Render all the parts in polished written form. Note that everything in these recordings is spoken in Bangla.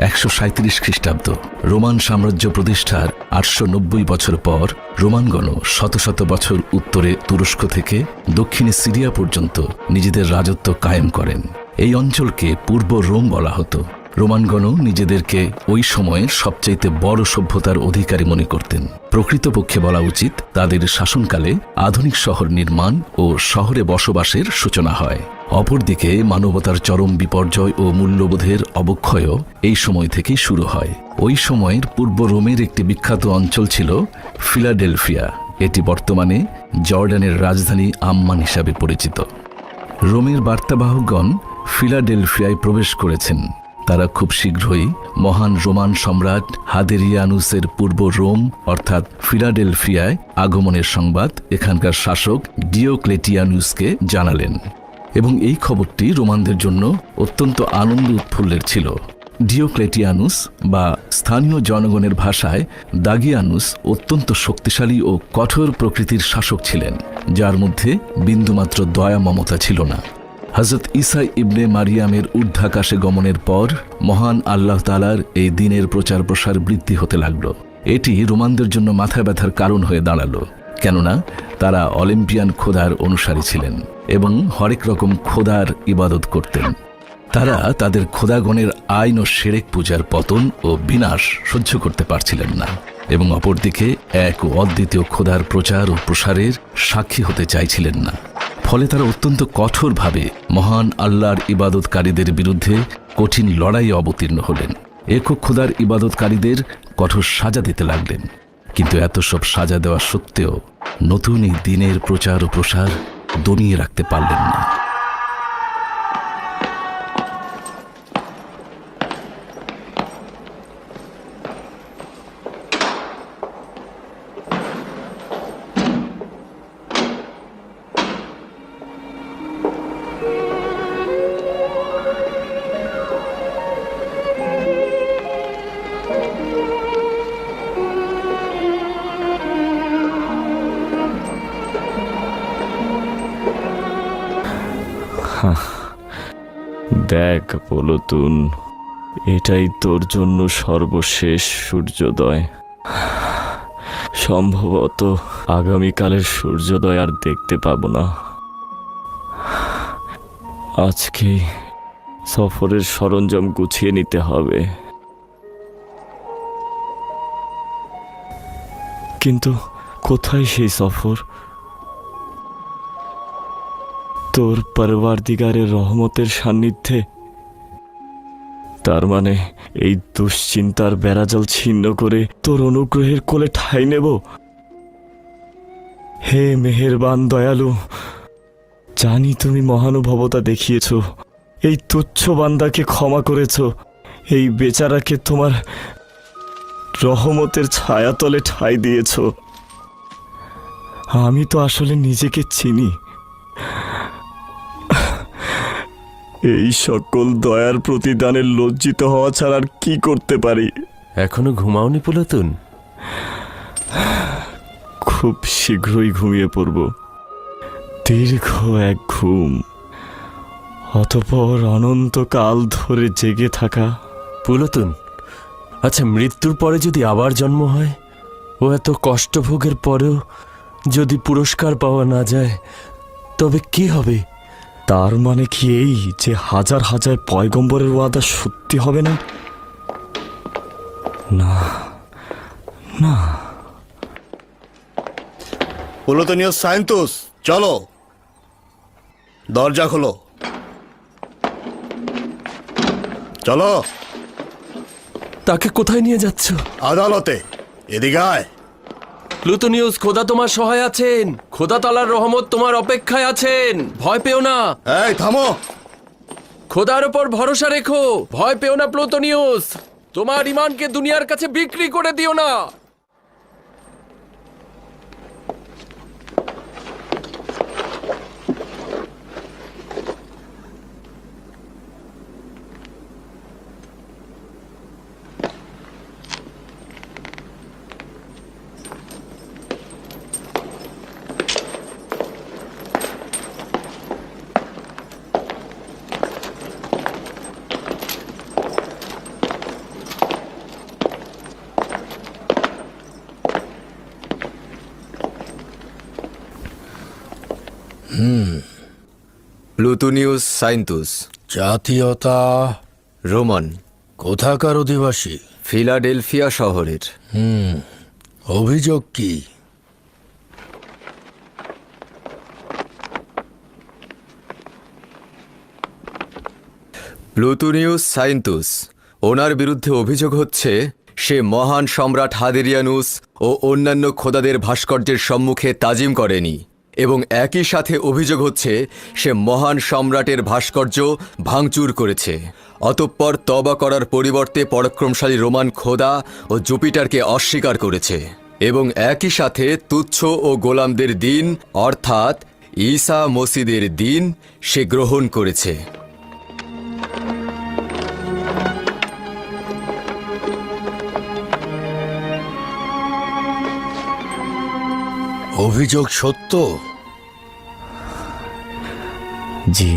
137 খ্রিস্টাব্দ রোমান সাম্রাজ্য প্রতিষ্ঠার 890 বছর পর রোমানগণ শত শত বছর উত্তরে তুরস্ক থেকে দক্ষিণে সিরিয়া পর্যন্ত নিজেদের রাজত্ব কায়েম করেন। এই অঞ্চলকে পূর্ব রোম বলা হতো। রোমানগণ নিজেদেরকে ওই সময়ের সবচাইতে বড় সভ্যতার অধিকারী মনে করতেন। প্রকৃতপক্ষে বলা উচিত তাদের শাসনকালে আধুনিক শহর নির্মাণ ও শহরে বসবাসের সূচনা হয়। অপরদিকে মানবতার চরম বিপর্যয় ও মূল্যবোধের অবক্ষয়ও এই সময় থেকেই শুরু হয়। ওই সময়ের পূর্ব রোমের একটি বিখ্যাত অঞ্চল ছিল ফিলাডেলফিয়া। এটি বর্তমানে জর্ডানের রাজধানী আম্মান হিসাবে পরিচিত। রোমের বার্তাবাহকগণ ফিলাডেলফিয়ায় প্রবেশ করেছেন। তারা খুব শীঘ্রই মহান রোমান সম্রাট হাদেরিয়ানুসের পূর্ব রোম অর্থাৎ ফিলাডেলফিয়ায় আগমনের সংবাদ এখানকার শাসক ডিওক্লেটিয়ানুসকে জানালেন এবং এই খবরটি রোমানদের জন্য অত্যন্ত আনন্দ উৎফুল্লের ছিল। ডিওক্লেটিয়ানুস বা স্থানীয় জনগণের ভাষায় দাগিয়ানুস অত্যন্ত শক্তিশালী ও কঠোর প্রকৃতির শাসক ছিলেন, যার মধ্যে বিন্দুমাত্র দয়া মমতা ছিল না। হযরত ঈসা ইবনে মারিয়ামের ঊর্ধ্বাকাশে গমনের পর মহান আল্লাহ তাআলার এই দ্বীনের প্রচার প্রসার বৃদ্ধি হতে লাগল। এটি রোমানদের জন্য মাথা ব্যথার কারণ হয়ে দাঁড়ালো, কেননা তারা অলিম্পিয়ান খোদার অনুসারী ছিলেন এবং হরেক রকম খোদার ইবাদত করতেন। তারা তাদের খোদাগণের আইন ও শিরক পূজার পতন ও বিনাশ সহ্য করতে পারছিলেন না এবং অপরদিকে এক ও অদ্বিতীয় খোদার প্রচার ও প্রসারের সাক্ষী হতে চাইছিলেন না। ফলে তারা অত্যন্ত কঠোরভাবে মহান আল্লাহর ইবাদতকারীদের বিরুদ্ধে কঠিন লড়াইয়ে অবতীর্ণ হলেন। একক খোদার ইবাদতকারীদের কঠোর সাজা দিতে লাগলেন। কিন্তু এত সব সাজা দেওয়া সত্ত্বেও নতুন এই দ্বীনের প্রচার ও প্রসার দমিয়ে রাখতে পারলেন না। দেখ পলতুন, এটাই তোর জন্য সর্বশেষ সূর্যোদয়। সম্ভবত আগামীকালের সূর্যোদয় আর দেখতে পাবো না। আজকে সফরের সরঞ্জাম গুছিয়ে নিতে হবে। কিন্তু কোথায় সেই সফর? তোর পরওয়ারদিগারের রহমতের সান্নিধ্যে। তার মানে এই দুশ্চিন্তার বেড়াজাল ছিন্ন করে তোর অনুগ্রহের কোলে ঠাঁই নেব। হে মেহেরবান দয়ালু, জানি তুমি মহানুভবতা দেখিয়েছ, এই তুচ্ছ বান্দাকে ক্ষমা করেছ, এই বেচারাকে তোমার রহমতের ছায়াতলে ঠাঁই দিয়েছ। আমি তো আসলে নিজেকে চিনি। এই সকল দয়ার প্রতিদানের লজ্জিত হওয়া ছাড়া আর কি করতে পারি? এখনো ঘুমাওনি পুলাতুন? খুব শীঘ্রই ঘুমিয়ে পড়ব। দীর্ঘ এক ঘুম, অতঃপর অনন্তকাল ধরে জেগে থাকা। পুলাতুন, আচ্ছা, মৃত্যুর পরে যদি আবার জন্ম হয় ও এত কষ্টভোগের পরেও যদি পুরস্কার পাওয়া না যায়, তবে কি হবে? তার মানে কি এই যে হাজার হাজার পয়গম্বরের ওয়াদা সত্যি হবে না? না না। পুলতনীয় সায়েন্তুস, চলো, দরজা খোলো, চলো। তাকে কোথায় নিয়ে যাচ্ছ? আদালতে। এদিকে আয়। প্লুটোনিয়াস, খোদা তোমার সহায় আছেন। খোদা তাআলার রহমত তোমার অপেক্ষায় আছেন। ভয় পেও না। এই থামো। খোদার উপর ভরসা রেখো। ভয় পেও না প্লুটোনিয়াস। তোমার ঈমানকে দুনিয়ার কাছে বিক্রি করে দিও না। প্লুটোনিউস সাইন্তুস। জাতীয়তা রোমান। কোথাকার অধিবাসী? ফিলাডেলফিয়া শহরের। অভিযোগ কি? প্লুটোনিউস সাইন্তুস, ওনার বিরুদ্ধে অভিযোগ হচ্ছে সে মহান সম্রাট হাদেরিয়ানুস ও অন্যান্য খোদাদের ভাস্কর্যের সম্মুখে তাজিম করেনি, এবং একই সাথে অভিযোগ হচ্ছে সে মহান সম্রাটের ভাস্কর্য ভাঙচুর করেছে। অতঃপর তবা করার পরিবর্তে পরাক্রমশালী রোমান খোদা ও জুপিটারকে অস্বীকার করেছে, এবং একই সাথে তুচ্ছ ও গোলামদের দিন অর্থাৎ ঈসা মসিদের দিন সে গ্রহণ করেছে। অভিযোগ সত্য? জি।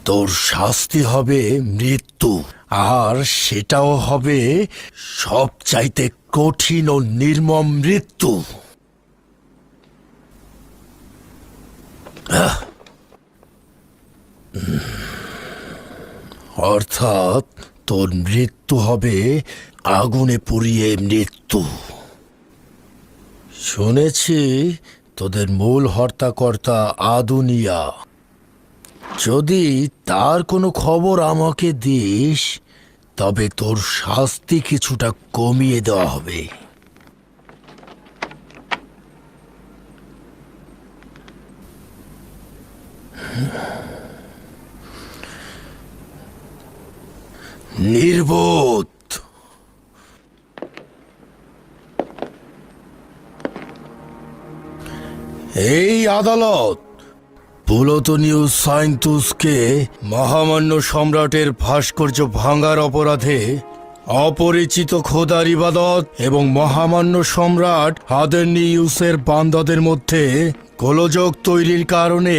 তোর শাস্তি হবে মৃত্যু, আর সেটাও হবে সবচাইতে কঠিন ও নির্মম মৃত্যু। অর্থাৎ তোর মৃত্যু হবে আগুনে পুড়িয়ে মৃত্যু। শুনেছি তোদের মূল হর্তাকর্তা আদুনিয়া। যদি তার কোনো খবর আমাকে দিস, তবে তোর শাস্তি কিছুটা কমিয়ে দেওয়া হবে। নির্বোধ। এই আদালত প্লুটোনিউস সাইন্তুসকে মহামান্য সম্রাটের ভাস্কর্য ভাঙার অপরাধে অপরিচিত খোদার ইবাদত এবং মহামান্য সম্রাট হাদেরনিউসের বান্দাদের মধ্যে গোলযোগ তৈরির কারণে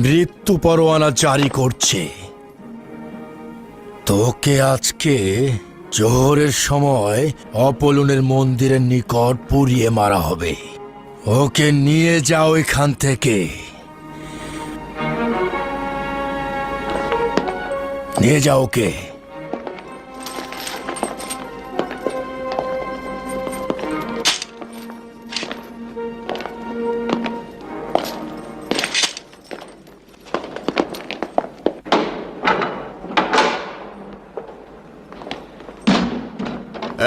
মৃত্যু পরোয়ানা জারি করছে। তোকে আজকে জোহরের সময় অপোলনের মন্দিরের নিকট পুড়িয়ে মারা হবে। ওকে নিয়ে যাও এখান থেকে, নিয়ে যাও ওকে।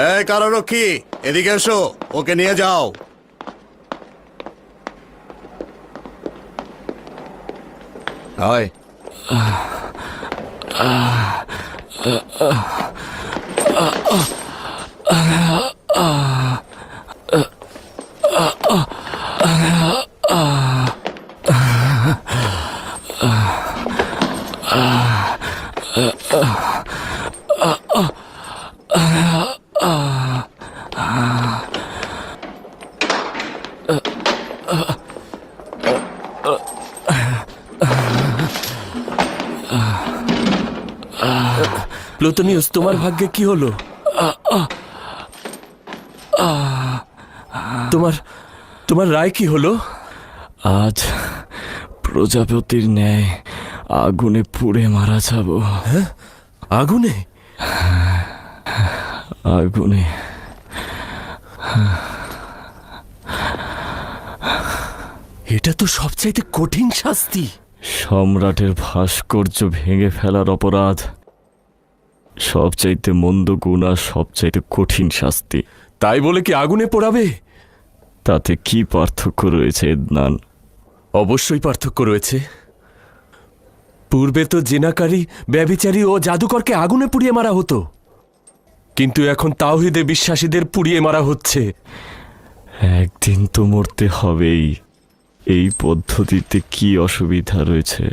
এই কারারক্ষী, এদিকে এসো, ওকে নিয়ে যাও। হয় প্লুটোনিউস, তোমার ভাগ্যে কি হলো? তোমার তোমার রায় কি হলো? আজ প্রজাপতির ন্যায় আগুনে পুড়ে মারা যাব। আগুনে? আগুনে। এটা তো সবচাইতে কঠিন শাস্তি। সম্রাটের ভাস্কর্য ভেঙে ফেলার অপরাধ সবচাইতে মন্দ গুণ আর সবচাইতে কঠিন শাস্তি। তাই বলে কি আগুনে পোড়াবে? তাতে কি পার্থক্য রয়েছে এদনান? অবশ্যই পার্থক্য রয়েছে। পূর্বে তো জেনাকারী, ব্যভিচারী ও জাদুকরকে আগুনে পুড়িয়ে মারা হতো, কিন্তু এখন তাওহীদে বিশ্বাসীদের পুড়িয়ে মারা হচ্ছে। একদিন তো মরতে হবেই। এই পদ্ধতিতে কি অসুবিধা রয়েছে?